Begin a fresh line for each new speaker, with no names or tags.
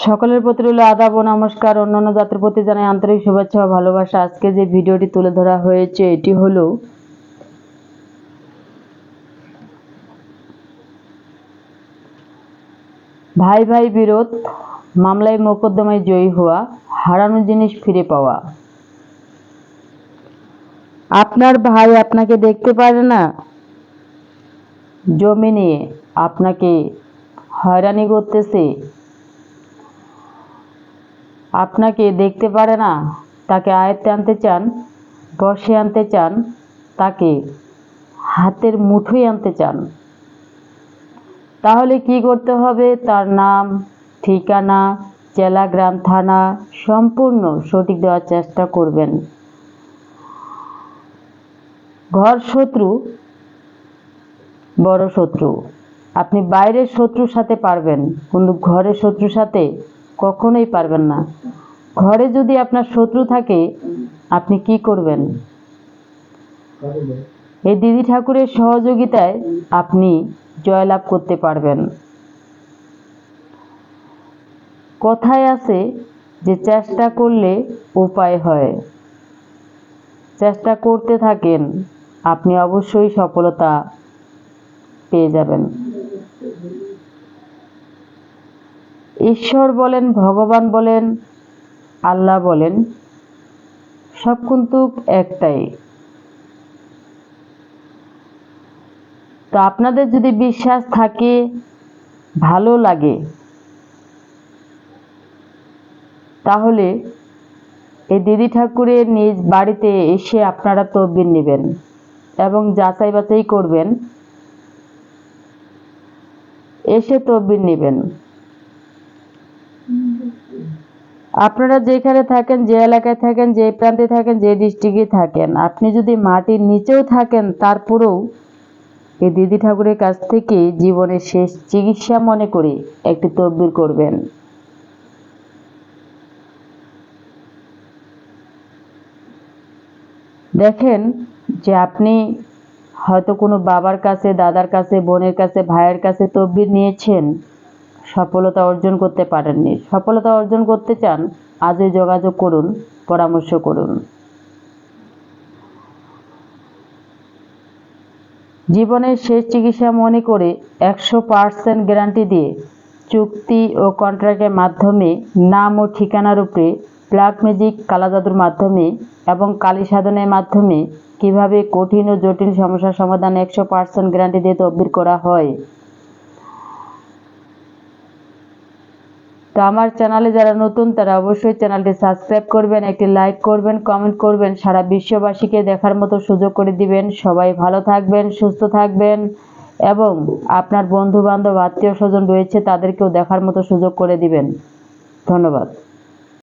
সকলের প্রতি রইল আদাব ও নমস্কার। অন্যান্য জাতির প্রতি জানাই আন্তরিক শুভেচ্ছা ও ভালোবাসা। আজকে যে ভিডিওটি তুলে ধরা হয়েছে এটি হলো ভাই ভাই বিরোধ, মামলায় মোকদ্দমায় জয়ী হওয়া, হারানো জিনিস ফিরে পাওয়া। আপনার ভাই আপনাকে দেখতে পারে না, জমি নিয়ে আপনাকে হয়রানি করতেছে, আপনাকে দেখতে পারে না, তাকে আয়ত্তে আনতে চান, বশে আনতে চান, তাকে হাতের মুঠোয় আনতে চান। তাহলে কি করতে হবে? তার নাম, ঠিকানা, জেলা, গ্রাম, থানা সম্পূর্ণ সঠিক দেওয়ার চেষ্টা করবেন। ঘর শত্রু বড় শত্রু। আপনি বাইরের শত্রুর সাথে পারবেন, কিন্তু ঘরের শত্রুর সাথে কখনোই পারবেন না। ঘরে যদি আপনার শত্রু থাকে আপনি কি করবেন? এই দিদি ঠাকুরের সহযোগিতায় আপনি জয়লাভ করতে পারবেন। কথায় আছে যে চেষ্টা করলে উপায় হয়। চেষ্টা করতে থাকেন, আপনি অবশ্যই সফলতা পেয়ে যাবেন। ঈশ্বর বলেন, ভগবান বলেন, আল্লাহ বলেন, সব কিন্তু একটাই। তো আপনাদের যদি বিশ্বাস থাকে, ভালো লাগে, তাহলে এই দিদি ঠাকুরের নিজ বাড়িতে এসে আপনারা তদবির নেবেন এবং যাচাই বাছাই করবেন, এসে তদবির নেবেন। আপনারা যেখানে থাকেন, যে এলাকায় থাকেন, যে প্রান্তে থাকেন, যে ডিস্ট্রিক্টে থাকেন, আপনি যদি মাটির নিচেও থাকেন তারপরেও এই দিদি ঠাকুরের কাছ থেকে জীবনের শেষ চিকিৎসা মনে করে একটি তদবির করবেন। দেখেন যে আপনি হয়তো কোনো বাবার কাছে, দাদার কাছে, বোনের কাছে, ভাইয়ের কাছে তদবির নিয়েছেন, সফলতা অর্জন করতে পারেননি। সফলতা অর্জন করতে চান, আজই যোগাযোগ করুন, পরামর্শ করুন। জীবনের শেষ চিকিৎসা মনে করে 100% গ্যারান্টি দিয়ে চুক্তি ও কন্ট্রাক্টের মাধ্যমে নাম ও ঠিকানার উপরে ব্ল্যাক ম্যাজিক, কালা জাদুর মাধ্যমে এবং কালী সাধনের মাধ্যমে কিভাবে কঠিন ও জটিল সমস্যার সমাধান 100% গ্যারান্টি দিয়ে তদবির করা হয়। তো আমার চ্যানেলে যারা নতুন তারা অবশ্যই চ্যানেলটি সাবস্ক্রাইব করবেন, একটি লাইক করবেন, কমেন্ট করবেন, সারা বিশ্ববাসীকে দেখার মতো সুযোগ করে দিবেন। সবাই ভালো থাকবেন, সুস্থ থাকবেন এবং আপনার বন্ধু বান্ধব, আত্মীয় স্বজন রয়েছে তাদেরকেও দেখার মতো সুযোগ করে দিবেন। ধন্যবাদ।